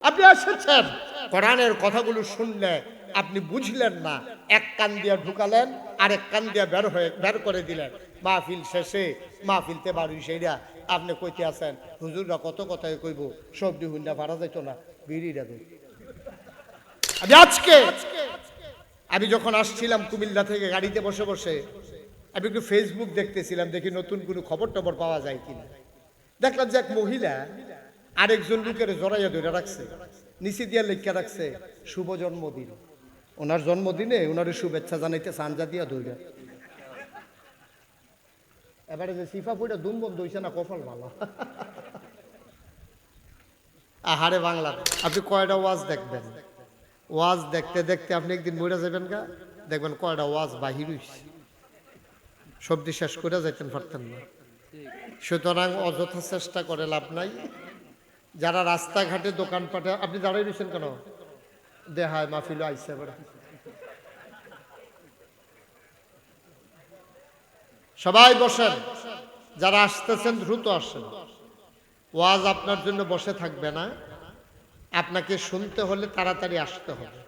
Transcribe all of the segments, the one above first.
আপনি এসেছেন কোরআনের কথাগুলো শুনলে আপনি বুঝলেন না, এক কান দিয়ে ঢুকালেন আরেক কান দিয়ে বের করে দিলেন। মাহফিল শেষে মাহফিলতে বাড়ি সেইরা আপনি কইতে আছেন হুজুররা কত কথাই কইব, সবজি হুন্ডা ভাড়া যাইত না, বিড়ি রাখবে। আমি যখন আসছিলাম কুমিল্লা থেকে গাড়িতে বসে বসে আমি একটু ফেসবুক দেখতেছিলাম, দেখি নতুন কোনো খবর টবর পাওয়া যায় কিনা। দেখলাম যে এক মহিলা আরেকজন লোকের জড়াইয়া ধরে রাখছে, নিচে দিয়া লেখা রাখছে শুভ জন্মদিন। ওনার জন্মদিনে ওনার শুভেচ্ছা জানাইতে সানজা দিয়া ধরে। এবারে যে সিফা ফুইটা দুম বন্ধ হইছে না, কপাল ভালো। আহারে বাংলা, আপনি কয়টা ওয়াজ দেখবেন? ওয়াজ দেখতে দেখতে আপনি একদিন মরে যাবেন গা, দেখবেন কয়টা ওয়াজ বাহির হইছে, সবজি শেষ করে যাইতেন পারতেন না। সুতরাং অযথা চেষ্টা করে লাভ নাই। যারা রাস্তাঘাটে দোকানপাটে, আপনি দাঁড়াই রয়েছেন কেন? দেহায় মাহফিল আইসে এবারে সবাই বসেন, যারা আসতেছেন দ্রুত আসেন। ওয়াজ আপনার জন্য বসে থাকবে না, আপনাকে শুনতে হলে তাড়াতাড়ি আসতে হবে।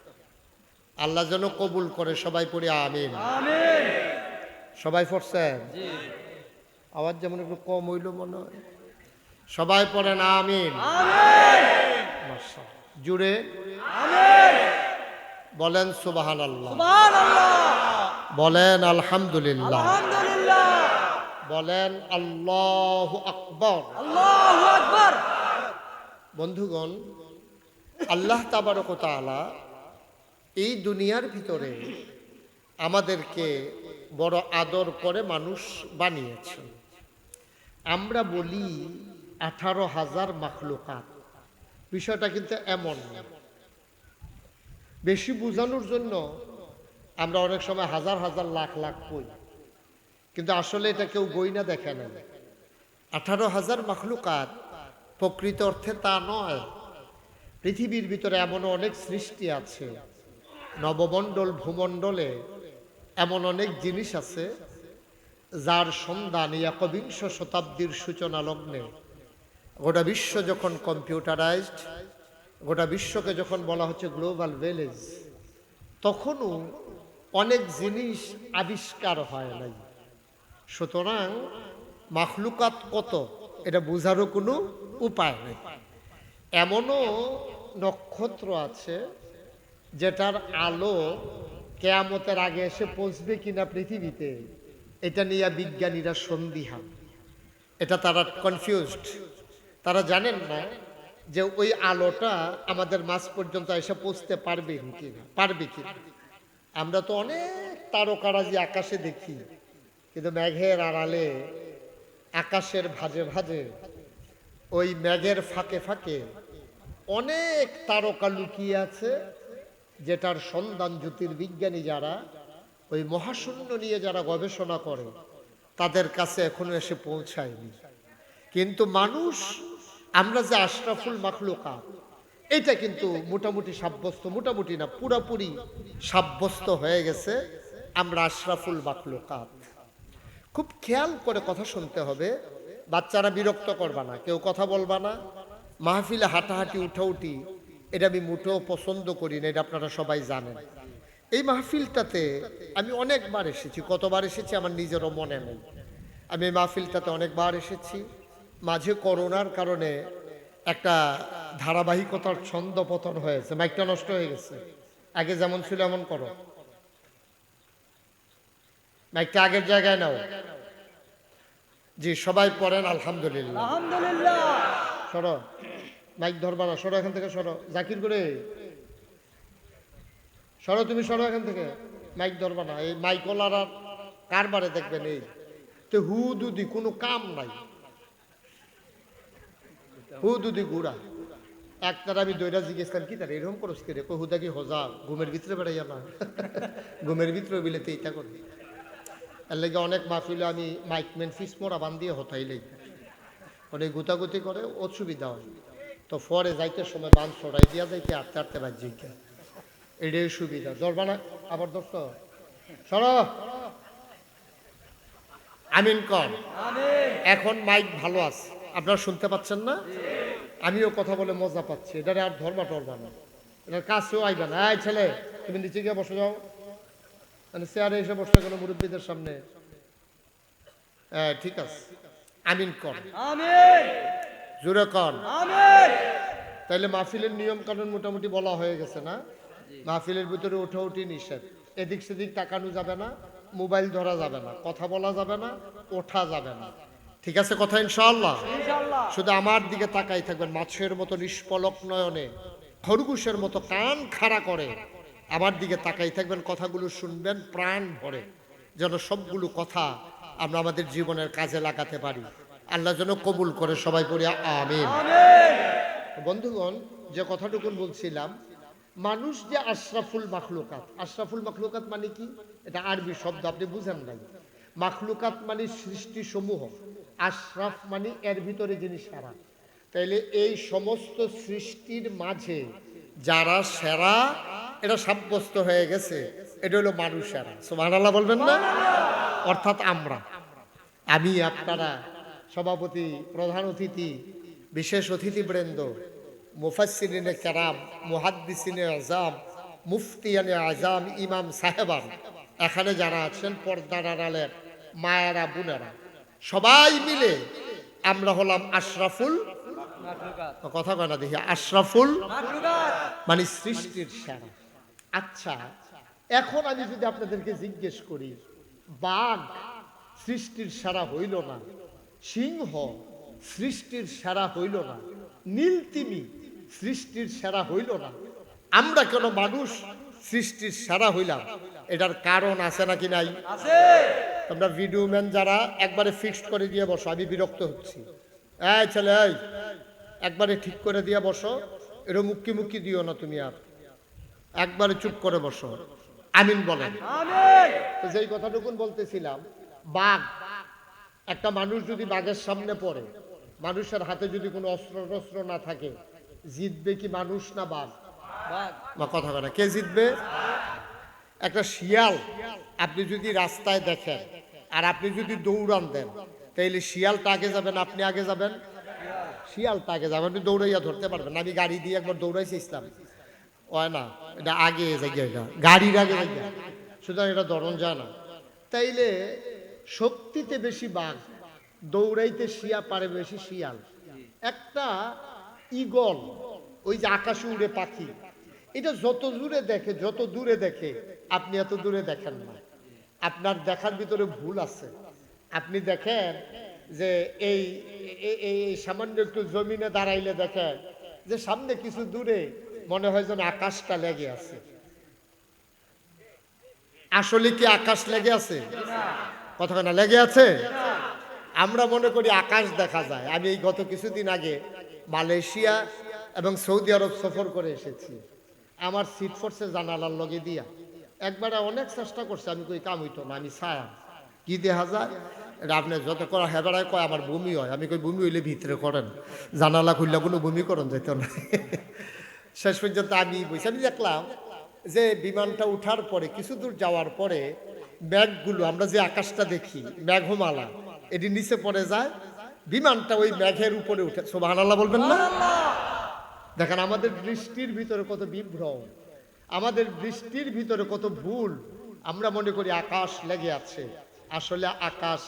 আল্লাহ যেন কবুল করে। সবাই পড়ি আমিন। সবাই পড়ছেন? আওয়াজ যেমন একটু কম হইল মনে হয়। সবাই পড়েন আমিন। জুড়ে বলেন সুবহানাল্লাহ, বলেন আলহামদুলিল্লাহ, বলেন আল্লাহু আকবার। বন্ধুগণ, আল্লাহ তাবারক ওয়া তাআলা এই দুনিয়ার ভিতরে আমাদেরকে বড় আদর করে মানুষ বানিয়েছেন। আমরা বলি 18,000 মাখলুকাত, বিষয়টা কিন্তু এমন না। বেশি বোঝানোর জন্য আমরা অনেক সময় হাজার হাজার লাখ লাখ কই, কিন্তু আসলে এটা কেউ গইনা দেখে না। 18,000 মাখলুকাত প্রকৃত অর্থে তা নয়। পৃথিবীর ভিতরে এমন অনেক সৃষ্টি আছে, নবমণ্ডল ভূমণ্ডলে এমন অনেক জিনিস আছে যার সন্ধান একবিংশ শতাব্দীর সূচনা লগ্নে, গোটা বিশ্ব যখন কম্পিউটারাইজড, গোটা বিশ্বকে যখন বলা হচ্ছে গ্লোবাল ভিলেজ, তখনও অনেক জিনিস আবিষ্কার হয় নাই। সুতরাং মাখলুকাত কত এটা বোঝারও কোনো উপায় নেই। এমনও নক্ষত্র আছে যেটার আলো কিয়ামতের আগে এসে পৌঁছবে কিনা পৃথিবীতে, এটা নিয়ে বিজ্ঞানীরা সন্দিহান। এটা তারা কনফিউজড। তারা জানেন না যে ওই আলোটা আমাদের মাঝ পর্যন্ত এসে পৌঁছতে পারবে কিনা। আমরা তো অনেক তারকারাজি আকাশে দেখি, কিন্তু মেঘের আড়ালে, আকাশের ভাঁজে ভাঁজে, ওই মেঘের ফাঁকে ফাঁকে অনেক তারকা লুকিয়ে আছে, যেটার সন্ধান জ্যোতির্বিজ্ঞানী যারা ওই মহাশূন্য নিয়ে যারা গবেষণা করে তাদের কাছে এখনো এসে পৌঁছায়নি। কিন্তু মানুষ, আমরা যে আশরাফুল মাখলুকাত, এটা কিন্তু মোটামুটি সাব্যস্ত, মোটামুটি না পুরাপুরি সাব্যস্ত হয়ে গেছে আমরা আশরাফুল মাখলুকাত। খুব খেয়াল করে কথা শুনতে হবে। বাচ্চারা বিরক্ত করবা না, কেউ কথা বলবা না। মাহফিলে হাঁটাহাঁটি উঠাউটি এটা আমি মোটেও পছন্দ করি না, এটা আপনারা সবাই জানেন। এই মাহফিলটাতে আমি অনেকবার এসেছি, কতবার এসেছি আমার নিজেরও মনে নেই। আমি এই মাহফিলটাতে অনেকবার এসেছি। মাঝে করোনার কারণে একটা ধারাবাহিকতার ছন্দ পতন হয়েছে, মাইকটা নষ্ট হয়ে গেছে। আগে যেমন ছিল এমন করো, মাইকটা আগের জায়গায় নাও। জি, সবাই পড়েন আলহামদুলিল্লাহ। সরো, মাইক ধরবা না, সরো এখান থেকে, সরো। জাকির করে সরো, তুমি সরো এখান থেকে, মাইক ধরবা না। এই মাইকওয়ালারা কারবারে দেখবেন এই তো হুদুদি, কোনো কাম নাই, হুদুদি ঘুরা। একটার আমি দইরা জিজ্ঞেসলাম কি তারা এরকম করস কে রে? হুদা কি হজা ঘুমের ভিতরে বেড়াইয়া না, ঘুমের ভিতরে বিলেতে এইটা করে। এর লেগে অনেক মাহফিলে আমি মাইকম্যান ফিস মোড়া বান দিয়ে হতাইলেই অনেক গুতাগুতি করে, অসুবিধা হয়। তো পরে যাইতে সময় বান ছড়াই দিয়া যাইতে আটতে আটতে বাজিকা, এটাই সুবিধা। ধরবা না আবার দোস্ত, সর। আমিন কর। এখন মাইক ভালো আছে, আপনারা শুনতে পাচ্ছেন না? আমিও কথা বলে মজা পাচ্ছি, এটারে আর ধর্মা টরবা না, এটার কাছেও আইবা না। এই ছেলে, তুমি নিচে গিয়ে বসে যাও, মানে চেয়ারে এসে বসে গেল মুরব্বীদের সামনে। ঠিক আছে, আমিন কর, জোরে কর। তাইলে মাহফিলের নিয়ম কানুন মোটামুটি বলা হয়ে গেছে না? মাহফিলের ভিতরে ওঠাউঠি নিষেধ, এদিক সেদিক তাকানো যাবে না, মোবাইল ধরা যাবে না, কথা বলা যাবে না, ওঠা যাবে না। ঠিক আছে কথা ইনশাআল্লাহ? শুধু আমার দিকে তাকাই থাকবেন, মাছের মতো নিষ্পলক নয়নে, খরগোশের মতো কান খাড়া করে আমার দিকে তাকাই থাকবেন, কথাগুলো শুনবেন প্রাণ ভরে, যেন সবগুলো কথা আমরা আমাদের জীবনের কাজে লাগাতে পারি। আল্লাহ যেন কবুল করে, সবাই পড়ি আমিন। বন্ধুগণ, যে কথাটুকু বলছিলাম, মানুষ যে আশরাফুল মাখলুকাত, আশরাফুল মাখলুকাত মানে কি? এটা আরবি শব্দ, আপনি বুঝেন নাই। মাখলুকাত মানে সৃষ্টি সমূহ, আশরাফ মানে এর ভিতরে যিনি সেরা। তাইলে এই সমস্ত সৃষ্টির মাঝে যারা সেরা, এটা সাব্যস্ত হয়ে গেছে, এটা হলো মানুষ সেরা। সুবহানাল্লাহ বলবেন না? অর্থাৎ আমরা, আমি, আপনারা, সভাপতি, প্রধান অতিথি, বিশেষ অতিথিবৃন্দ, মুফাসসিরিনে কেরাম, মুহাদ্দিসিনে আযাম, মুফতিয়ানে আযাম, ইমাম সাহেবান, এখানে যারা আছেন, পর্দার আড়ালের মায়েরা, বোনেরা, সবাই মিলে আমরা হলাম আশরাফুল কথা কয় না দেখি, আশরাফুল মানে সৃষ্টির সেরা। আচ্ছা, এখন আমি যদি আপনাদেরকে জিজ্ঞেস করি, বাঘ সৃষ্টির সেরা হইল না, সিংহ সৃষ্টির সেরা হইল না, নীলতিমি সৃষ্টির সেরা হইল না, আমরা কেন মানুষ সৃষ্টির সেরা হইলাম? এটার কারণ আছে নাকি নাই? তোমরা ভিডিও ম্যান যারা, একবারে ফিক্সড করে দিয়ে বসো, আমি বিরক্ত হচ্ছি। এই ছেলে, এই একবারে ঠিক করে দিয়ে বসো, এরকম মুক্কি মুক্কি দিও না তুমি, আর একবারে চুপ করে বসো, আমিন বলেন। তো যেই কথাটুকু বলতেছিলাম, বাঘ, একটা মানুষ যদি বাঘের সামনে পড়ে, মানুষের হাতে যদি কোনো অস্ত্র টস্ত্র না থাকে, জিতবে কি মানুষ না বাঘ? বা কথা বলে কে জিতবে? একটা শিয়াল আপনি যদি রাস্তায় দেখেন আর আপনি যদি দৌড়ান দেন, তাইলে শিয়ালটা আগে যাবেন, আপনি আগে যাবেন? শিয়ালটা আগে যাবেন, আপনি দৌড়াইয়া ধরতে পারবেন। আমি গাড়ি দিয়ে একবার দৌড়াইছি, ইসলাম হয় না, এটা আগে যাই, এটা গাড়ির আগে যাই, সুতরাং এটা ধরন যায় না। তাইলে শক্তিতে বেশি বাঘ, দৌড়াইতে শিয়া পারে বেশি শিয়াল। একটা ঈগল, ওই যে আকাশে উড়ে পাখি, এটা যত দূরে দেখে, যত দূরে দেখে, আপনি এত দূরে দেখেন না, আপনার দেখার ভিতরে ভুল আছে। আপনি দেখেন যে এই সামান্য একটু জমিনে দাঁড়াইলে দেখেন যে সামনে কিছু দূরে মনে হয় যেন আকাশটা লেগে আছে। আসলে কি আকাশ লেগে আছে? কথা না, লেগে আছে? আমরা মনে করি আকাশ দেখা যায়। আমি এই গত কিছুদিন আগে মালয়েশিয়া এবং সৌদি আরব সফর করে এসেছি। আমার সিট ফোর্সে জানালার লগে দিয়া একবারে অনেক চেষ্টা করছে, আমি কই কাম হইতো না, আমি ছায়া কি দেখা যায় এটা আপনি যত করা হেবারায় কয় আমার বমি হয়। আমি কই বমি হইলে ভিতরে করেন, জানালা খুললে কোনো বমি করেন যেত না। শেষ পর্যন্ত আমি বসে আমি দেখলাম যে বিমানটা উঠার পরে কিছু দূর যাওয়ার পরে মেঘগুলো, আমরা যে আকাশটা দেখি মেঘমালা, এটি নিচে পড়ে যায়, বিমানটা ওই মেঘের উপরে উঠে। সুবহানাল্লাহ বলবেন না? দেখেন আমাদের দৃষ্টির ভিতরে কত বিভ্রম, আমাদের দৃষ্টির ভিতরে কত ভুল। আমরা মনে করি আকাশ লেগে আছে, আসলে আকাশ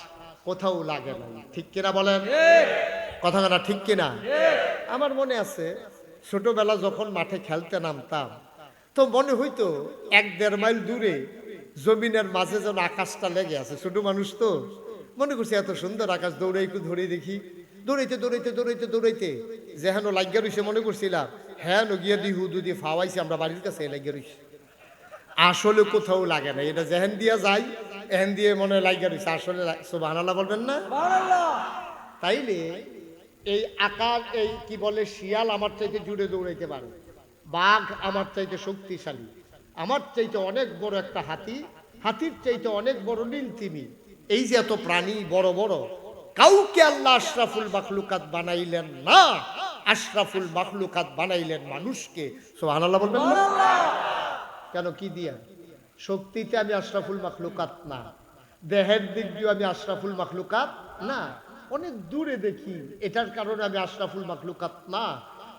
কোথাও লাগে না। ঠিক কিনা বলেন? কথা না ঠিক কিনা? আমার মনে আছে ছোটবেলা যখন মাঠে খেলতে নামতাম, তো মনে হইতো 1-1.5 মাইল দূরে জমিনের মাঝে যেন আকাশটা লেগে আছে। ছোট মানুষ তো মনে করছি এত সুন্দর আকাশ, দৌড়াই একটু ধরে দেখি, দৌড়াইতে দৌড়াইতে দৌড়াইতে দৌড়াইতে যেহেন লাগিয়া রইছে, মনে করছিলাম হ্যাঁ নগিয়া দি হুদু দিয়ে ফাওয়াইছে, আমরা বাড়ির কাছে লাগিয়া রইছি। আসলে কোথাও লাগে না, এটা যেহেন দিয়া যাই এহেন দিয়ে মনে লাগিয়া রইছে, আসলে। সুবহানাল্লাহ বলবেন না? তাইলে এই আকাশ, এই কি বলে, শিয়াল আমার চাইতে জুড়ে দৌড়াইতে পারে, বাঘ আমার চাইতে শক্তিশালী, আমার চাইতে অনেক বড় একটা হাতি, হাতির চাইতে অনেক বড় নীলতিমি। এই যে এত প্রাণী বড় বড়, কাউকে আল্লাহ আশরাফুল মাখলুকাত বানাইলেন না, আশরাফুল মাখলুকাত বানাইলেন মানুষকে। সুবহানাল্লাহ বলবেন না? কেন, কি দিয়া? শক্তিতে আমি আশরাফুল মাখলুকাত না, দেহের দিক দিয়ে আমি আশরাফুল মাখলুকাত না, অনেক দূরে দেখি, এটার কারণে আমি আশরাফুল মাখলুকাত না।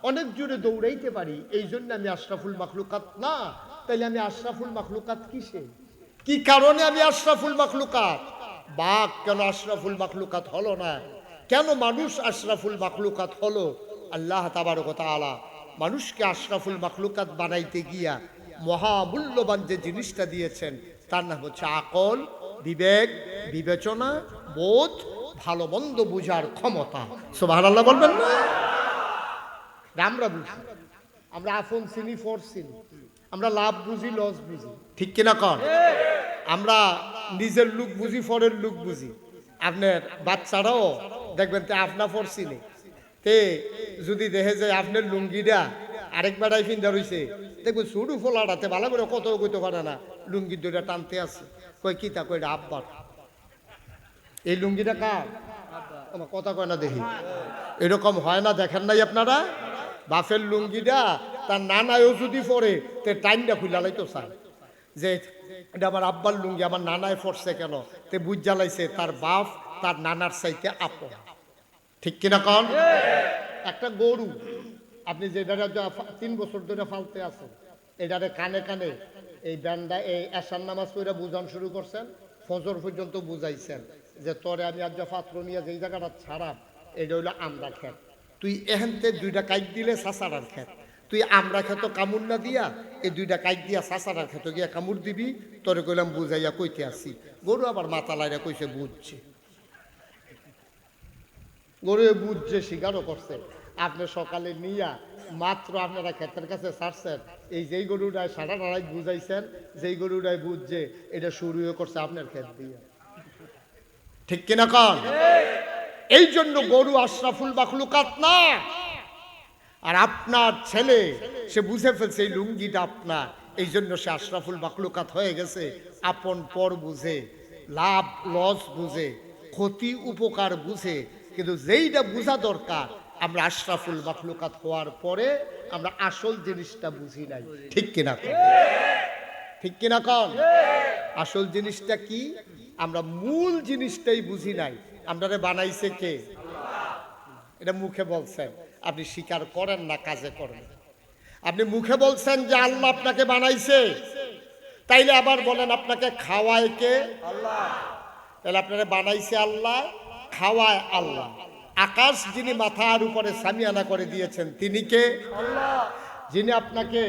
অনেক জোরে দৌড়াইতে পারি, এই জন্য আমি আশরাফুল মাখলুকাত না। তাইলে আমি আশরাফুল মাখলুকাত কিসে? কি কারণে আমি আশরাফুল মাখলুকাত? বাঘ কেন আশরাফুল মাখলুকাত হলো না? কেন মানুষ আশরাফুল মাখলুকাত হলো? আল্লাহ তাবারক ওয়া তাআলা মানুষকে আশরাফুল মাখলুকাত বানাইতে গিয়া মহামূল্যবান যে জিনিসটা দিয়েছেন তার নাম হচ্ছে আকল, বিবেক, বিবেচনা, বোধ, ভালো মন্দ বুঝার ক্ষমতা। সুবহানাল্লাহ বলবেন না? আমরা বুঝি, আমরা আফন চিনি, ফর চিনি, আমরা লাভ বুঝি, লস বুঝি, ঠিক কিনা কন? আমরা নিজের লুক বুঝি, ফরের লুক বুঝি। আপনার বাচ্চারাও দেখবেন তে আপনা ফর চিনে, তে যদি দেখে যে আপনার লুঙ্গিটা আরেক বেড়াই ফিন্দা রইছে, দেখবেন শুরু ফোলাটাতে ভালো করে কত কইতে পারে না, লুঙ্গির দুইটা টানতে আছে, কই কি তা কইটা আব্বার। এই লুঙ্গিটা কার? আমার কথা কয় না দেখি। এরকম হয় না, দেখেন নাই আপনারা? বাপের লুঙ্গিটা তার নানায়ও যদি পরে তে টাইমটা খুলে লাইতো চায় যে এটা আমার আব্বার লুঙ্গি, আমার নানায় পড়ছে কেন? তে বুঝ জ্বালাইছে তার বাপ তার নানার চাইতে আপন, ঠিক কিনা কন? একটা গরু আপনি যেটা 3 বছর ধরে ফালতে আছেন, এটারে কানে কানে এই ব্যান্ডা এই এশার নামাজ পড়ে বুঝান শুরু করছেন, ফজর পর্যন্ত বুঝাইছেন যে তোরে আমি আজ পাত্র নিয়ে যেই জায়গাটা ছাড়াম এটা হইলো আমরা খেত, তুই এখানতে 2টা কাইট দিলে সাসারার খেত, তুই আমরা খেত কামড় না দিয়া এই 2টা কাইট দিয়া সাসারার খেত গিয়া কামড় দিবি, তোরে কইলাম বুঝাইয়া কইতে আসি। গরু আবার মাথা লাইরা কইছে বুঝছে, গরু বুঝছে, স্বীকারও করছে। আপনি সকালে নিয়া মাত্র আপনারা ক্ষেতের কাছে ছাড়ছেন, এই যেই গরুটায় সারা রাত বুঝাইছেন, যেই গরুটায় বুঝছে এটা শুরুও করছে আপনার ক্ষেত দিয়ে, ঠিক কিনা কন? এই জন্য গরু আশরাফুল মাখলুকাত না। আর আপনার ছেলে সে বুঝে ফেলছে এই লুঙ্গিটা আপনার, এই জন্য সে আশরাফুল মাখলুকাত হয়ে গেছে। আপন পর বুঝে, লাভ লস বুঝে, ক্ষতি উপকার বুঝে, কিন্তু যেইটা বোঝা দরকার আমরা আশরাফুল মাখলুকাত হওয়ার পরে আমরা আসল জিনিসটা বুঝি নাই, ঠিক কিনা কন? ঠিক কিনা কন? আসল জিনিসটা কি? আমরা মূল জিনিসটাই বুঝি নাই। আপনারে বানাইছে কে? এটা মুখে বলছেন, আপনি স্বীকার করেন না, কাজে করেন। আপনি মুখে বলছেন যে আল্লাহ আপনাকে বানাইছে, তাইলে আবার বলেন আপনাকে খাওয়ায় কে? আল্লাহ। তাহলে আপনারা বানাইছে আল্লাহ, খাওয়ায় আল্লাহ। আকাশ যিনি মাথার উপরে সামিয়ানা করে দিয়েছেন তিনি কে? আল্লাহ। যিনি আপনাকে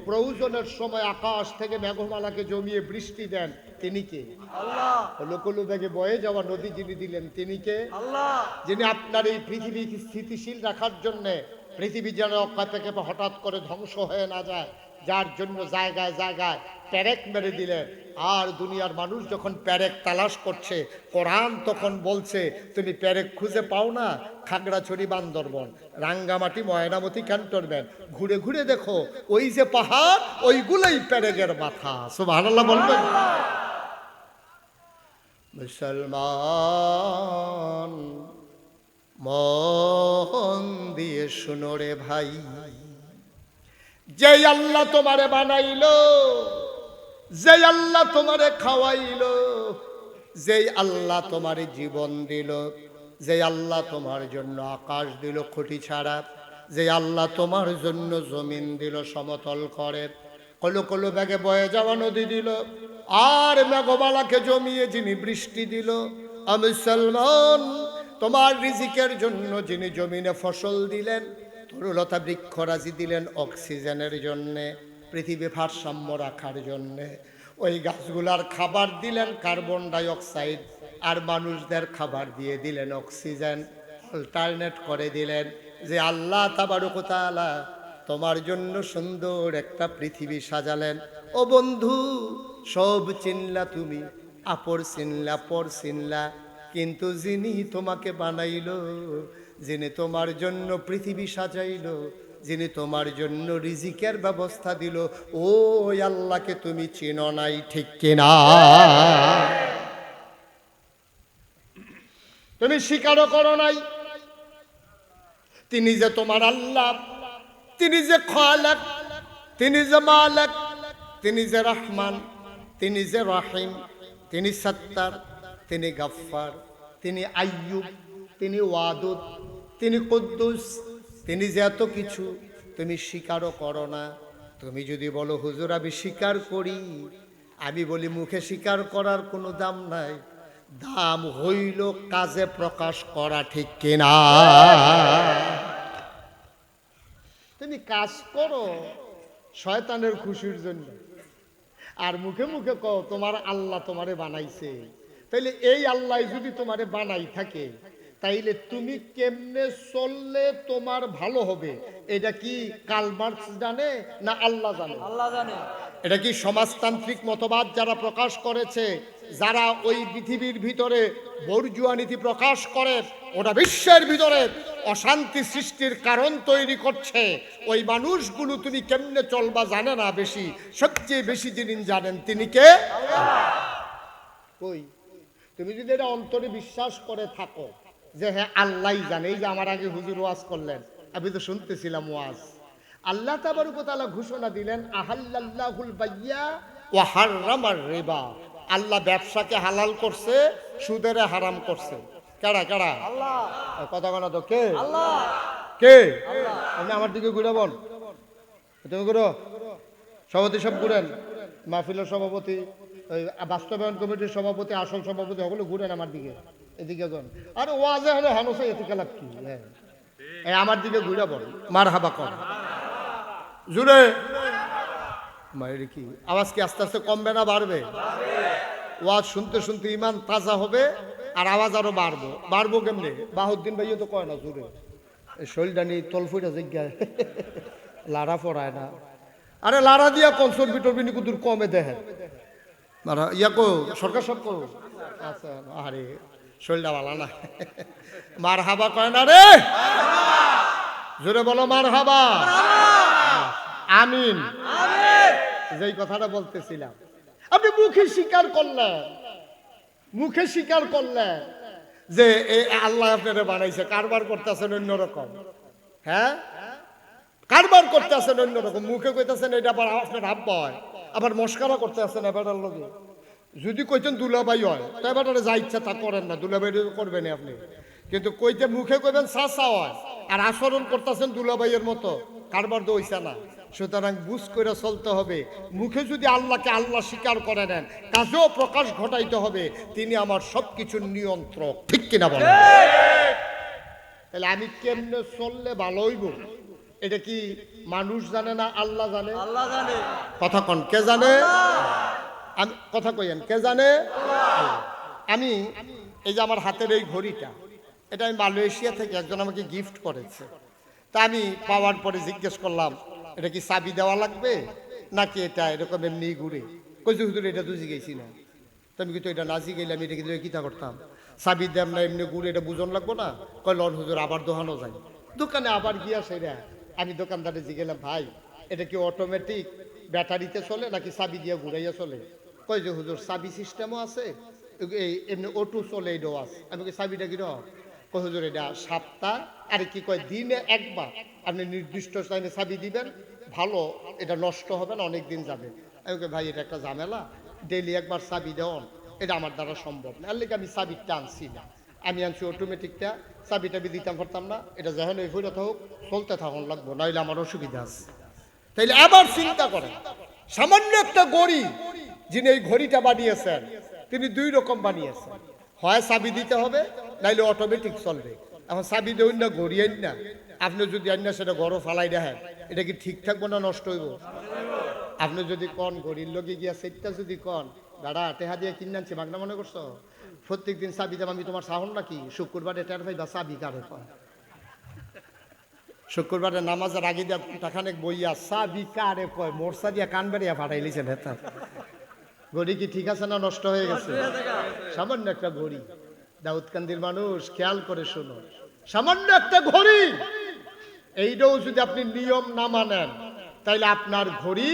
প্রয়োজনের সময় আকাশ থেকে মেঘমালাকে জমিয়ে বৃষ্টি দেন তিনি কে? আল্লাহ। লুকলু বেগে বয়ে যাওয়া নদী যিনি দিলেন তিনি কে? আল্লাহ। যিনি আপনার এই পৃথিবীকে স্থিতিশীল রাখার জন্য, পৃথিবী যেন অক্ষয় থেকে হঠাৎ করে ধ্বংস হয়ে না যায়, যার জন্য জায়গায় জায়গায় প্যারেক মেরে দিলেন। আর দুনিয়ার মানুষ যখন প্যারেক তালাশ করছে, কোরআন তখন বলছে তুমি প্যারেক খুঁজে পাও না, খাগড়াছড়ি, বান্দরবন, রাঙ্গামাটি, ময়নামতি, ক্যান্টনমেন্ট ঘুরে ঘুরে দেখো, ওই যে পাহাড় ওইগুলোই প্যারেকের মাথা। সুবহানাল্লাহ বলবেন? মুসলমান মন দিয়ে শুনো রে ভাই, যে আল্লাহ তোমারে বানাইলো, যে আল্লাহ তোমারে খাওয়াইলো, যে আল্লাহ তোমারে জীবন দিল, যে আল্লাহ তোমার জন্য আকাশ দিল খুঁটি ছাড়া, যে আল্লাহ তোমার জন্য জমিন দিল সমতল করে, কলো কলো ব্যাগে বয়ে যাওয়া নদী দিল, আর মেঘমালাকে জমিয়ে যিনি বৃষ্টি দিল, মুসলমান তোমার রিজিকের জন্য যিনি জমিনে ফসল দিলেন, তরুলতা বৃক্ষরাজি দিলেন অক্সিজেনের জন্যে, পৃথিবী ভারসাম্য রাখার জন্যে, ওই গাছগুলার খাবার দিলেন কার্বন ডাই অক্সাইড, আর মানুষদের খাবার দিয়ে দিলেন অক্সিজেন, অল্টারনেট করে দিলেন। যে আল্লাহ তাবারক ওয়া তাআলা তোমার জন্য সুন্দর একটা পৃথিবী সাজালেন। ও বন্ধু, সব চিনলা তুমি, আপর চিনলা, পর চিনলা, কিন্তু যিনি তোমাকে বানাইলো, যিনি তোমার জন্য পৃথিবী সাজাইলো, যিনি তোমার জন্য রিজিকের ব্যবস্থা দিল, ওই আল্লাহকে তুমি চিনো নাই, ঠিক কিনা? তুমি স্বীকারও করো নাই তিনি যে তোমার আল্লাহ, তিনি যে খালেক, তিনি যে মালিক, তিনি যে রহমান, তিনি যে রহিম, তিনি সত্তার, তিনি গফফার, তিনি আইয়ুব, তিনি ওয়াদুদ, তিনি কুদ্দুস, তিনি যে এত কিছু, তুমি স্বীকারও করো না। তুমি যদি বলো হুজুর আমি স্বীকার করি, আমি বলি মুখে স্বীকার করার কোনো দাম নাই, দাম হইল কাজে প্রকাশ করা, ঠিক কিনা? তুমি কাজ করো শয়তানের খুশির জন্য, আর মুখে মুখে কও তোমার আল্লাহ তোমারে বানাইছে। তাইলে এই আল্লাহ যদি তোমারে বানাই থাকে, তাইলে তুমি কেমনে চললে তোমার ভালো হবে, এটা কি কার্ল মার্কস জানে না আল্লাহ জানে? আল্লাহ জানে। এটা কি সমাজতান্ত্রিক মতবাদ যারা প্রকাশ করেছে, যারা ওই পৃথিবীর ভিতরে বর্জুয়া নীতি প্রকাশ করে, ওরা বিশ্বের ভিতরে অশান্তি সৃষ্টির কারণ তৈরি করছে, ওই মানুষগুলো তুমি কেমনে চলবা জানে না বেশি, সবচেয়ে বেশি যিনি জানেন তিনি কে? কই তুমি যদি এটা অন্তরে বিশ্বাস করে থাকো যে হ্যাঁ আল্লাহ জানে, এই যে আমার আগে হুজুর ওয়াজ করলেন, আমি তো শুনতেছিলাম ওয়াজ, আল্লাহ তাবারক ওয়া তাআলা ঘোষণা দিলেন আহাল্লাল্লাহুল বাইয়া ওয়া হাররামার রিবা, আল্লাহ ব্যবসাকে হালাল করছে, সুদেরে হারাম করছে। কারা কারা? আল্লাহ। কথা বলা তো কে? আল্লাহ। কে? আপনি আমার দিকে ঘুরে বল, তুমি ঘুরো, সভাপতি সব ঘুরেন, মাহফিলের সভাপতি, ওই বাস্তবায়ন কমিটির সভাপতি, আসল সভাপতি, সকলে ঘুরেন আমার দিকে, এদিকে যান। আর ওয়াজে হলে হানুসা এতে কালাপ কি? হ্যাঁ আমার দিকে ঘুরে বল, মার হাবা কর জুড়ে। মায়ের কি আওয়াজ কি আস্তে আস্তে কমবে না বাড়বে? ওয়াজ শুনতে শুনতে ইমান তাজা হবে, আর আওয়াজ আরো বাড়বো কেমনে? বাহুদ্দিন ভাইও তো কয় না জুড়ে, শরীরটা নিয়ে তলফুইটা জিজ্ঞায় লাড়া পড়ায় না। আরে লাড়া দিয়া কনসর বিটরবি নি কুদুর কমে দেখেন লাড়া ইয়া কো সরকার সব কো। আচ্ছা আরে শরীরটা ভালো না, মার হাবা কয় না রে, জোরে বলো মার হাবা। আমিন। যেই কথাটা বলতেছিলাম, আপনি মুখে স্বীকার করলেন, মুখে স্বীকার করলেন যে এই আল্লাহ আপনারা বানাইছে, কারবার করতেছেন অন্যরকম। হ্যাঁ কারবার করতেছেন অন্যরকম, মুখে কইতেছেন এটা আবার আপনার আব্বা হয়, আবার মস্কারা করতে আসেন এবারের লোকে। যদি কইতেন দুলাভাই হয় তো এবারে যা ইচ্ছা তা করেন না, দুলাভাই করবেন আপনি, কিন্তু কইতে মুখে কইবেন চাচা হয়, আর আচরণ করতেছেন দুলাভাইয়ের মতো, কারবার তো হইছে না। সুতরাং বুঝ করে চলতে হবে, মুখে যদি আল্লাহকে আল্লাহ স্বীকার করে নেন, কাজেও প্রকাশ ঘটাইতে হবে তিনি আমার সবকিছুর নিয়ন্ত্রক, ঠিক কিনা বলেন? তাহলে আমি কেমনে চললে ভালো হইব, এটা কি মানুষ জানে না আল্লাহ জানে? আল্লাহ জানে। কথা কন কে জানে? আমি কথা কইেন কে জানে? আমি এই যে আমার হাতের এই ঘড়িটা, এটা আমি মালয়েশিয়া থেকে একজন আমাকে গিফট করেছে। তা আমি পাওয়ার পরে জিজ্ঞেস করলাম এটা কি চাবি দেওয়া লাগবে নাকি এটা এরকম এমনি ঘুরে? কইছে হুজুর এটা তো জিজ্ঞেসি না। তো আমি কিন্তু এটা না জিজ্ঞেলাম, এটা কিন্তু কিতা করতাম, চাবি দেম না এমনি ঘুরে, এটা বুঝন লাগবো না? কয় লন হুজুর আবার দোকানও যাই, দোকানে আবার গিয়া সেরা আমি দোকানদারে জিজ্ঞেলাম ভাই এটা কি অটোমেটিক ব্যাটারিতে চলে নাকি চাবি দিয়ে ঘুরাইয়া চলে? কয় যে হুজুর চাবি সিস্টেমও আছে, এই এমনি অটো চলে এটাও আছে। আমি কি চাবিটা কি কয় হুজুর এটা সপ্তাহ আর কি কয় দিনে একবার আপনি নির্দিষ্ট টাইমে চাবি দিবেন, ভালো এটা নষ্ট হবে না, অনেক দিন যাবে। আমি কই ভাই এটা একটা ঝামেলা, ডেইলি একবার চাবি দেওয়ান এটা আমার দ্বারা সম্ভব না, আর লিখে আমি চাবিটা আনছি না, আমি আনছি অটোমেটিকটা, চাবি টাবি দিতাম পারতাম না, এটা যখন এই হইলে হোক চলতে থাকুন লাগবো, নইলে আমার অসুবিধা আছে। তাইলে আবার চিন্তা করেন, সামান্য একটা ঘড়ি যিনি এই ঘড়িটা বানিয়েছেন তিনি দুই রকম বানিয়েছেন, হয় চাবি দিতে হবে নাইলে অটোমেটিক চলবে। এখন চাবি দেউন না ঘড়ি আইন না, আপনি যদি আইন না সেটা ঘরও ফালাই দেখেন, এটা কি ঠিক থাকবো না নষ্ট হইব? আপনি যদি কন ঘড়ির লগে গিয়া সেটটা যদি কন দাদা টেহা দিয়ে কিনে আনছি মাগনা মনে করছো, প্রত্যেক দিন চাবি দাম আমি তোমার সাহন নাকি, শুক্রবারে টের ভাই বা চাবি কারে কয়, শুক্রবারে নামাজের আগে দিয়া টাকানেক বইয়া চাবি কারে কয়, মোরসা দিয়া কান বেরিয়া ফাটাই লিছেন হেতার। ঘড়ি কি ঠিক আছে না নষ্ট হয়ে গেছে? সামান্য একটা ঘড়ি, দাউদকান্দির মানুষ খেয়াল করে শোনো, সামান্য একটা ঘড়ি, এইটাও যদি আপনি নিয়ম না মানেন তাইলে আপনার ঘড়ি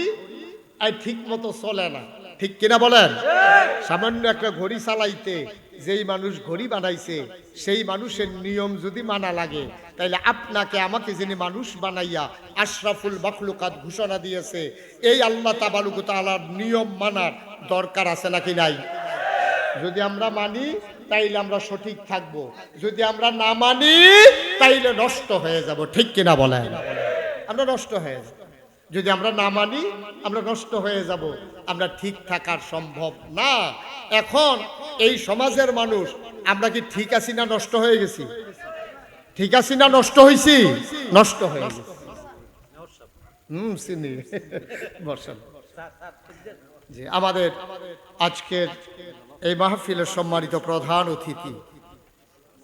ঠিক মতো চলে না, ঠিক কিনা বলেন? সামান্য একটা ঘড়ি চালাইতে যেই মানুষ ঘড়ি বানাইছে সেই মানুষের নিয়ম যদি মানা লাগে, তাইলে আপনাকে আমাকে যিনি মানুষ বানাইয়া আশরাফুল মাখলুকাত ঘোষণা দিয়েছে, এই আল্লাহ তাবারক ওয়া তাআলার নিয়ম মানার দরকার আছে নাকি নাই? যদি আমরা মানি তাইলে আমরা সঠিক থাকব, যদি আমরা না মানি তাইলে নষ্ট হয়ে যাব। ঠিক কিনা বলেন? আমরা নষ্ট হয়ে যাব। যদি আমরা না মানি আমরা নষ্ট হয়ে যাব, আমরা ঠিক থাকার সম্ভব না। এখন এই সমাজের মানুষ আমরা কি ঠিক আছি না নষ্ট হয়ে গেছি? ঠিক আছি না নষ্ট হয়েছি? নষ্ট হয়ে গেছি। চিনি বর্ষণ জি। আমাদের আজকের এই মাহফিলের সম্মানিত প্রধান অতিথি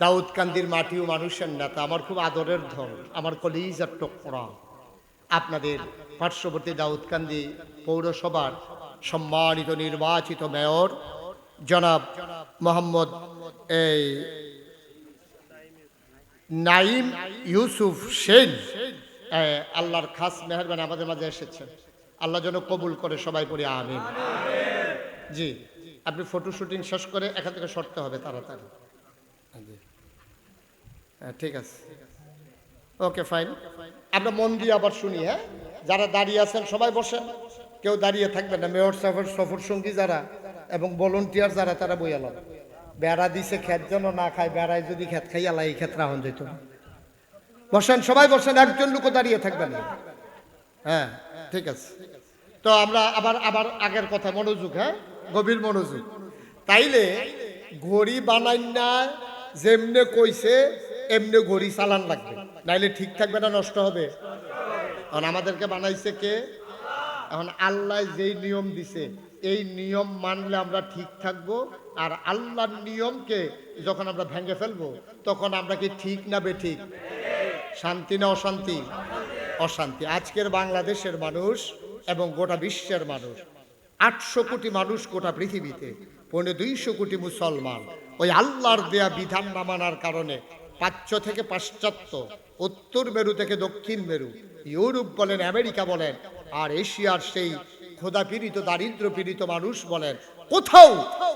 দাউদকান্দির মাটি ও মানুষের নেতা, আমার খুব আদরের ধন, আমার কলিজার টুকরা, আপনাদের পার্শ্ববর্তী দাউদকান্দি পৌরসভার সম্মানিত নির্বাচিত মেয়র জনাব মোহাম্মদ নাইম ইউসুফ সেন, আল্লাহর খাস মেহরবানি আমাদের মাঝে এসেছেন। আল্লাহ যেন কবুল করে, সবাই পড়ি আমিন। জি, আপনি ফটো শুটিং শেষ করে এখান থেকে সরতে হবে তাড়াতাড়ি। ঠিক আছে, ওকে ফাইন। আমরা মন দিয়ে আবার শুনি। হ্যাঁ, যারা দাঁড়িয়ে আছেন সবাই বসেন, কেউ দাঁড়িয়ে থাকবেন না। মেয়র সাহেবের সফর সঙ্গী যারা এবং ভলেন্টিয়ার যারা, তারা বইয়ালাম। বেড়া দিছে খেত যেন না খায়, বেড়ায় যদি খেত খাই আল্লাহ এই ক্ষেত রাহন যেত। বসেন, সবাই বসেন, একজন লোকও দাঁড়িয়ে থাকবেন না। হ্যাঁ, ঠিক আছে। তো আমরা আবার আবার আগের কথা মনোযোগ, হ্যাঁ, গভীর মনোযোগ। তাইলে ঘড়ি বানাই না, যেমনে কইছে এমনি ঘড়ি চালান লাগবে, নাইলে ঠিক থাকবে না, নষ্ট হবে। এখন আমাদেরকে বানাইছে কে? এখন আল্লাহ যেই নিয়ম দিছে এই নিয়ম মানলে আমরা ঠিক থাকবো। আর আল্লাহর নিয়মকে যখন আমরা ভেঙে ফেলবো তখন আমরা কি ঠিক না বেঠিক? শান্তি না অশান্তি? অশান্তি। আজকের বাংলাদেশের মানুষ এবং গোটা বিশ্বের মানুষ, 800 কোটি মানুষ গোটা পৃথিবীতে, 250 কোটি মুসলমান, ওই আল্লাহর দেয়া বিধান না মানার কারণে প্রাচ্য থেকে পাশ্চাত্য, উত্তর মেরু থেকে দক্ষিণ মেরু, ইউরোপ বলেন, আমেরিকা বলেন, আর এশিয়ার সেই খোদা পীড়িত দারিদ্র পীড়িত মানুষ বলেন, কোথাও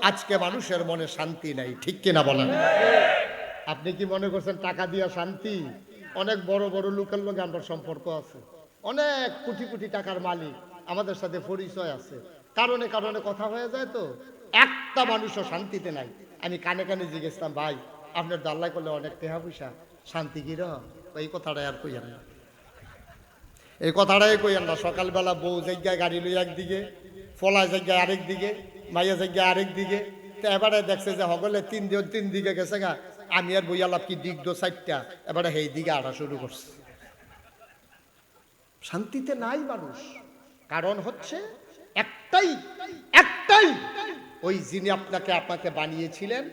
আজকে মানুষের মনে শান্তি নাই। ঠিক কিনা বলেন? আপনি কি মনে করছেন টাকা দিয়া শান্তি? অনেক বড় বড় লোকের লোক আমরা সম্পর্ক আছে, অনেক কোটি কোটি টাকার মালিক আমাদের সাথে পরিচয় আছে, কারণে কারণে কথা হয়ে যায়, তো একটা মানুষও শান্তিতে নাই। আমি কানে কানে জিজ্ঞেসলাম, ভাই আপনার দাল্লাই করলে অনেক টাকা পয়সা, শান্তি কি রকম? এই কথাটাই আর কইয়ান না, এই কথাটাই কইয়ান না। সকালবেলা বউ জায়গায় গাড়ি লই একদিকে, ফলা জায়গায় আরেক দিকে, মাইয়া জায়গায় আরেক দিকে। তো এবারে দেখছে যে হগলে তিন দিকে গেছে গা, আমি আর বইয়ালাপ কি দিক দো 4টা, এবারে সেই দিকে আড়া শুরু করছে। শান্তিতে নাই মানুষ। কারণ হচ্ছে একটাই, ওই যিনি আপনাকে বানিয়েছিলেন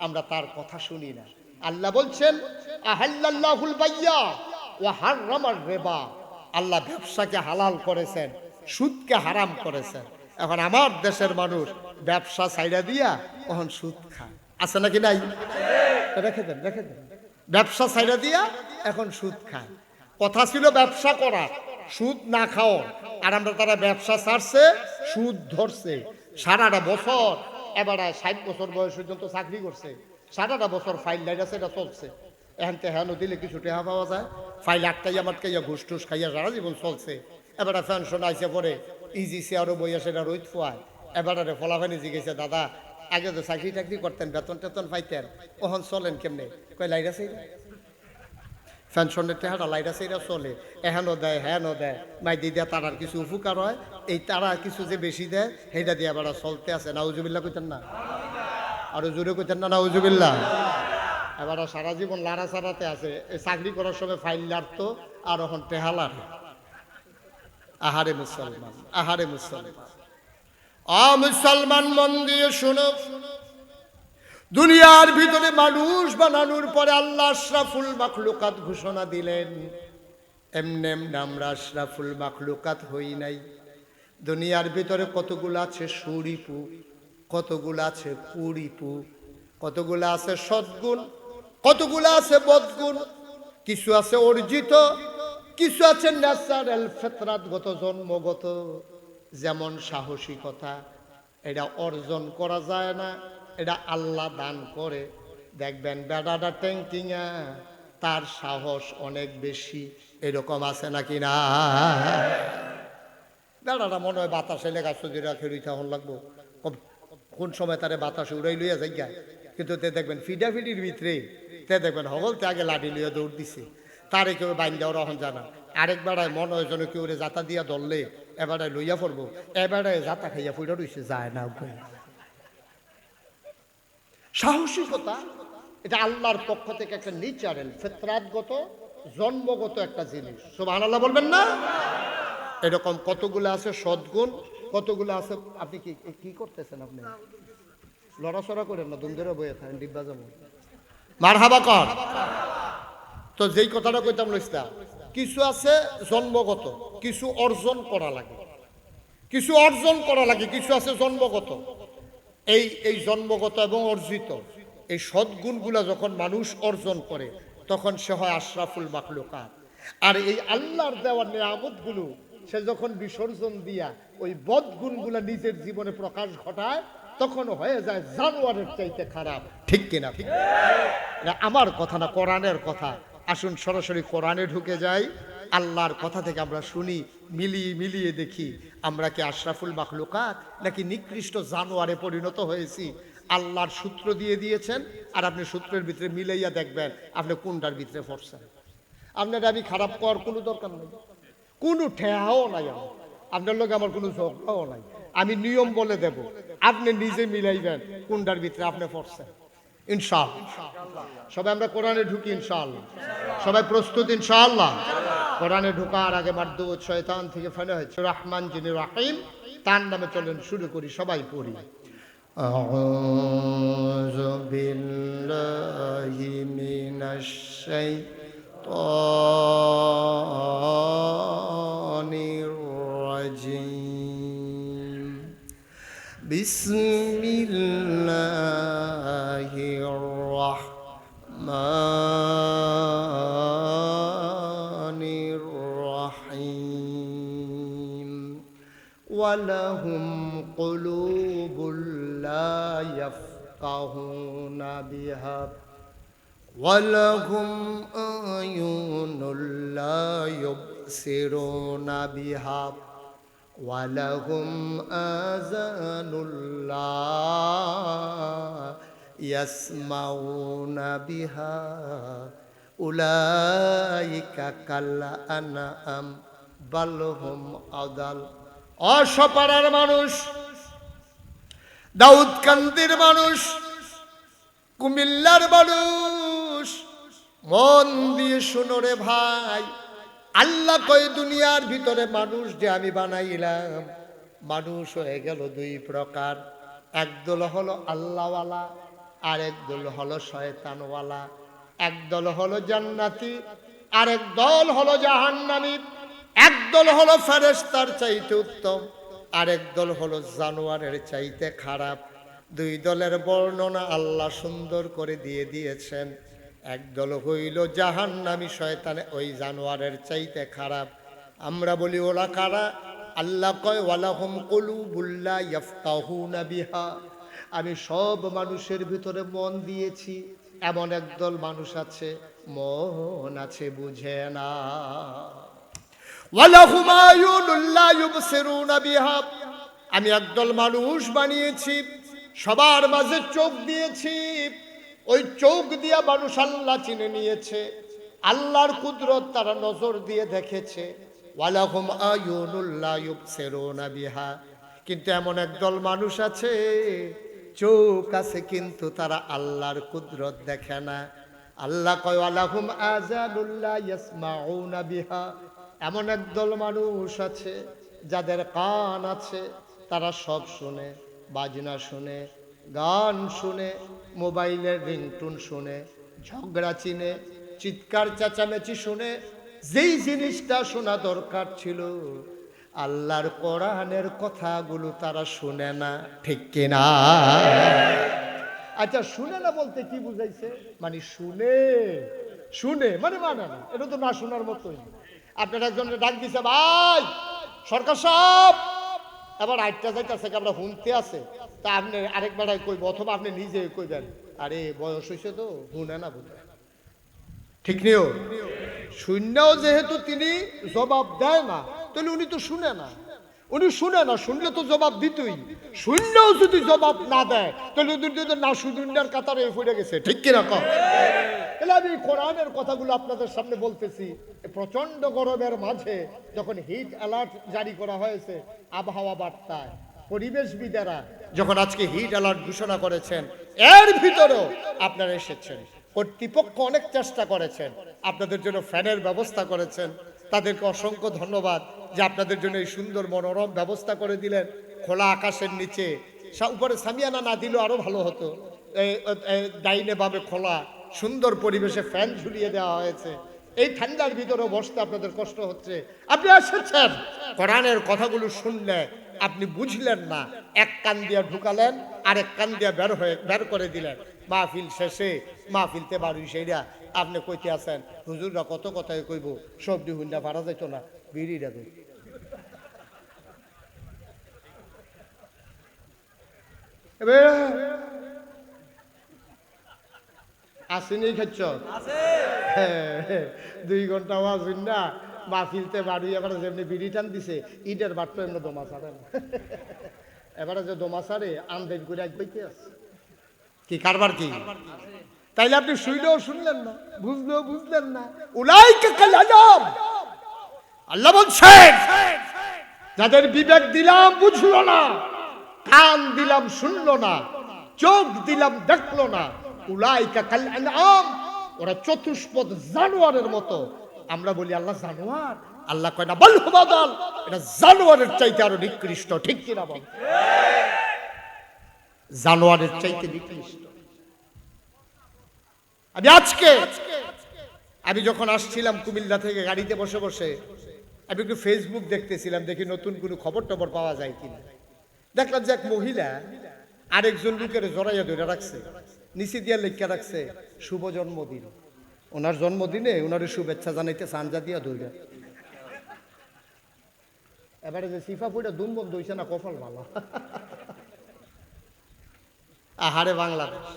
আমরা তার কথা শুনি না। আল্লাহ বলছেন আহাল্লাল্লাহুল বাইয়া ওয়া হাররামার রিবা, আল্লাহ ব্যবসাকে হালাল করেছেন, সুদকে হারাম করেছেন। এখন আমার দেশের মানুষ ব্যবসা ছাইড়া দিয়া এখন সুদ খায়, আছে নাকি নাই? রেখে দেন। ব্যবসা ছাইড়া দিয়া এখন সুদ খায়। কথা ছিল ব্যবসা করা, সুদ না খাও, আর আমরা তারা ব্যবসা ছাড়ছে, সুদ ধরছে। সারাটা বছর, এবারে 60 বছর বয়স পর্যন্ত চাকরি করছে, সারাটা বছর ফাইল লাইট আছে, এটা চলছে। এখন তেহানো দিলে কিছু টেহা পাওয়া যায়, ফাইল আটকাইয়া মাটকাইয়া ঘুষ টুস খাইয়া সারা জীবন চলছে। এবারে পেনশন আইসে পরে ইজি চেয়ারও বইয়া সেটা রোদ ফোয়ায়। এবারে ফলাফানি জিজ্ঞেসে, দাদা আগে তো চাকরি টাকরি করতেন, বেতন টেতন পাইতেন, ওহন চলেন কেমনে? কই লাইট আছে, পেনশনের টেহাটা লাইট আছে, এটা চলে, এহেনও দেয় হ্যানও দেয়, মাই দিয়ে তারার কিছু উপকার হয়, এই তারা কিছু যে বেশি দেয় সেইটা দিয়ে আবার চলতে আছে। নাউজুবিল্লাহ কইতেন না? আরো জোরে কইতেন না নাউজুবিল্লাহ? এবার সারা জীবন লাড়া ছাড়াতে আছে। এই চাকরি করার সময় ফাইল লাড়তো, আর এখন টেহা লাড়ে। আহারে মুসলমান, আহারে মুসলমান, মুসলমান মন দিয়ে শুনো। দুনিয়ার ভিতরে মানুষ বানানোর পরে আল্লাহ আশরাফুল মাখলুকাত ঘোষণা দিলেন, এমনি আমরা আশরাফুল মাখলুকাত হই নাই। দুনিয়ার ভিতরে কতগুলো আছে সুরিপু, কতগুলো আছে কুরিপু, কতগুলো আছে সদ্গুণ, কতগুলো আছে বদগুণ, কিছু আছে অর্জিত, কিছু আছে ন্যাচারাল ফিতরাতগত জন্মগত। যেমন সাহসিকতা, এটা অর্জন করা যায় না, এটা আল্লাহ দান করে। দেখবেন বেড়াটা ট্যাঙ্কিংয়া, তার সাহস অনেক বেশি, এরকম আছে নাকি না? বেড়াটা মনে হয় বাতাসে লেখা সদিরা খেরুই তখন লাগবো, কোন সময় তারে বাতাসে উড়াই লইয়া যাই গায়, কিন্তু তে দেখবেন ফিডাফিডির ভিতরে তে দেখবেন হগল তে আগে লাঠি লইয়া দৌড় দিছে, তারে কেউ বাইন দেওয়ার এখন জানা। আরেক বেড়ায় মনে হয় যেন কেউ জাতা দিয়া ধরলে এবারে লইয়া পড়বো, এবারে জাতা খাইয়া ফুইটা রইছে, যায় না। সাহসিকতা এটা আল্লাহর পক্ষ থেকে একটা নেচারেল ফিতরাতগত জন্মগত একটা জিনিস। সুবহানাল্লাহ বলবেন না? এরকম কতগুলো আছে সদ্গুণ, কতগুলো আছে। আপনি কি কি করতেছেন? আপনি লড়াচড়া করেন না, দুমদেরও বইয়ে থাকেন, ডিব্বা যেমন মারহাবা কর। তো যেই কথাটা কইতাম লইছিলাম, কিছু আছে জন্মগত, কিছু অর্জন করা লাগে, কিছু অর্জন করা লাগে, কিছু আছে জন্মগত। এই জন্মগত এবং অর্জিত এই সদ্গুণগুলা যখন মানুষ অর্জন করে তখন সে হয় আশরাফুল মাখলুকাত। আর এই আল্লাহর দেওয়া নিয়ামতগুলো সে যখন বিসর্জন দিয়া ওই বদগুণগুলা নিজের জীবনে প্রকাশ ঘটায় তখন হয়ে যায় জানোয়ারের চাইতে খারাপ। ঠিক কিনা? ঠিক না? আমার কথা না, কোরআনের কথা। আসুন সরাসরি কোরআনে ঢুকে যাই, আল্লাহর কথা থেকে আমরা শুনি, মিলিয়ে মিলিয়ে দেখি আমরা কি আশরাফুল মাখলুকাত নাকি নিকৃষ্ট জানোয়ারে পরিণত হয়েছি। আল্লাহর সূত্র দিয়ে দিয়েছেন, আর আপনি সূত্রের ভিতরে মিলাইয়া দেখবেন আপনি কোনটার ভিতরে পড়ছেন। আপনার আমি খারাপ করার কোনো দরকার নেই, কোনো ঠেহাও নাই, আপনার লোক আমার কোনো ঝগড়াও নাই। আমি নিয়ম বলে দেব, আপনি নিজে মিলাইবেন কোনটার ভিতরে আপনি পড়ছেন। ইনশাআল্লাহ সবাই আমরা কোরআনে ঢুকি ইনশাআল্লাহ। সবাই প্রস্তুত ইনশাআল্লাহ? কোরআনে ঢোকার আগে মারদুদ শয়তান থেকে ফেলে হয়েছে রহমান যিনি রহিম, তার নামে চলেন শুরু করি, সবাই পড়ি। আউযু বিল্লাহি মিনাশ শাইতানির রাজিম। বিসমিল্লাহির রাহমানির রাহিম। ওয়ালাহুম কুলুবুল লা ইয়াফকাহুনা বিহা ওয়ালাহুম আয়ুনুল লা ইউবসিরুনা বিহা ওয়ালাহুম আযানুল লা ইয়াসমাউনা বিহা উলাইকা কাল আনআম বাল হুম আদাল। অসপাড়ার মানুষ, দাউদকান্দির মানুষ, কুমিল্লার মানুষ, মন দিয়ে শুনো রে ভাই। আল্লাহ কয় দুনিয়ার ভিতরে মানুষ যে আমি বানাইলাম, মানুষ হয়ে গেল দুই প্রকার। একদল হলো আল্লাহওয়ালা, আর একদল হলো শয়তানওয়ালা। একদল হলো জান্নাতি, আরেক দল হলো জাহান্নামী। একদল হলো ফেরেশতার চাইতে উত্তম, আরেক দল হলো জানোয়ারের চাইতে খারাপ। দুই দলের বর্ণনা আল্লাহ সুন্দর করে দিয়ে দিয়েছেন। একদল হইল জাহান্নামী, শয়তানে ওই জানোয়ারের চাইতে খারাপ। আমরা বলি ওরা কারা? আল্লাহ কয় ওয়ালাহুম কুলুবুল লা ইয়াফকাহুনা বিহা। আমি সব মানুষের ভিতরে মন দিয়েছি, এমন একদল মানুষ আছে মন আছে বুঝে না। ওয়ালাহুম আয়ুনুল লা ইউবসিরুনা বিহা। আমি একদল মানুষ বানিয়েছি, সবার মাঝে চোখ দিয়েছি, ওই চোখ দিয়া মানুষ আল্লাহ চিনে নিয়েছে, আল্লাহর কুদরত তারা নজর দিয়ে দেখেছে। ওয়ালাহুম আয়ুনুল লা ইউবসিরুনা বিহা। কিন্তু এমন একদল মানুষ আছে চোখ আছে কিন্তু তারা আল্লাহর কুদরত দেখে না। আল্লাহ কয় ওয়ালাহুম আযানুল লা ইয়াসমাউনা বিহা। এমন একদল মানুষ আছে যাদের কান আছে, তারা সব শুনে, বাজনা শুনে, গান শুনে, মোবাইলের রিংটোন শুনে, ঝগড়া চিনে, চিৎকার চেঁচামেচি শুনে। যেই জিনিসটা শোনা দরকার ছিল আল্লাহর কোরআনের কথাগুলো তারা শুনে না। ঠিক কিনা? আচ্ছা, শুনে না বলতে কি বুঝাইছে? মানে শুনে শুনে মানে মানে না, এটা তো না শোনার মতোই। আপনার একজনের ডাক দিছে, ভাই সরকার সাহেব এবার আটটা যাইতেছে, আমরা শুনতে আছে, তা আপনি আরেক বেড়ায় কইব, অথবা আপনি নিজে কইবেন আরে বয়স হয়েছে তো শুনে না বুঝে। ঠিক নিও, শূন্যও যেহেতু তিনি জবাব দেয় না, তাহলে উনি তো শুনে না। উনি শুনে না, শুনলে তো জবাব দিতই, শুনলেও যদি জবাব না দেয় তাহলে ওদের যদি না শুধুনার কাতারে পড়ে গেছে, ঠিক কিনা কম? তাহলে আমি কোরআনের কথাগুলো আপনাদের সামনে বলতেছি। প্রচন্ড গরমের মাঝে যখন হিট অ্যালার্ট জারি করা হয়েছে আবহাওয়া বার্তায়, পরিবেশবিদেরা যখন আজকে হিট অ্যালার্ট ঘোষণা করেছেন, এর ভিতরেও আপনারা এসেছেন। কর্তৃপক্ষ অনেক চেষ্টা করেছেন, আপনাদের জন্য ফ্যানের ব্যবস্থা করেছেন, তাদেরকে অসংখ্য ধন্যবাদ যে আপনাদের জন্য এই সুন্দর মনোরম ব্যবস্থা করে দিলেন। খোলা আকাশের নিচে, উপরে সামিয়ানা না দিলেও আরো ভালো হতো, ডাইনে বামে খোলা সুন্দর পরিবেশে ফ্যান ঝুলিয়ে দেওয়া হয়েছে। এই ঠান্ডার ভিতরে বসতে আপনাদের কষ্ট হচ্ছে, আপনি এসেছেন কোরআনের কথাগুলো শুনলে আপনি বুঝলেন না, এক কান দিয়ে ঢুকালেন আর এক কান দিয়ে বের করে দিলেন। মাহফিল শেষে মাহফিলতে বাড়ি সেইরা আপনি কইতে আছেন হুজুররা কত কথাই কইব, সবজি হুন্ডা ভাড়া যাইতো না, বিড়িটা দেয় আসেনি খাচ্ছ 2 ঘন্টা আওয়াজ না মাহফিলতে বাড়ি, এবার যেমনি বিড়ি টান দিছে ইটের বাট তো এমনি দমা ছাড়ে না। এবারে যে দমা ছাড়ে আমদানি করে এক বইতে আছে কি কারবার কি। তাইলে আপনি শুইলেও শুনলেন না, বুঝলেও বুঝলেন না। উলাইকা কাল আনাম, আল্লাহ বলছেন যাদের বিবেক দিলাম বুঝলো না, কান দিলাম শুনলো না, চোখ দিলাম দেখলো না, উলাইকা কাল আনাম, ওরা চতুষ্পদ জানোয়ারের মতো। আমরা বলি আল্লাহ জানোয়ার, আল্লাহ কয় না বল হুবাদাল, এটা জানোয়ারের চাইতে আরো নিকৃষ্ট, ঠিক কিনা বল? জানোয়ারের চাইতে নিকৃষ্ট। আমি যখন আসছিলাম কুমিল্লা থেকে গাড়িতে বসে বসে আমি একটু ফেসবুক দেখতেছিলাম, দেখি নতুন কোনো খবর টবর পাওয়া যায় কিনা। দেখলাম যে এক মহিলা আরেকজন লোকের জড়াইয়া ধরে রাখছে, নিচে দিয়া লেখা রাখছে শুভ জন্মদিন। ওনার জন্মদিনে ওনার শুভেচ্ছা জানাইতে সানজা দিয়া ধরে। এবারে যে সিফা ফুটা দুম বন্ধ হইছে না, কপাল ভালো। আহারে বাংলাদেশ,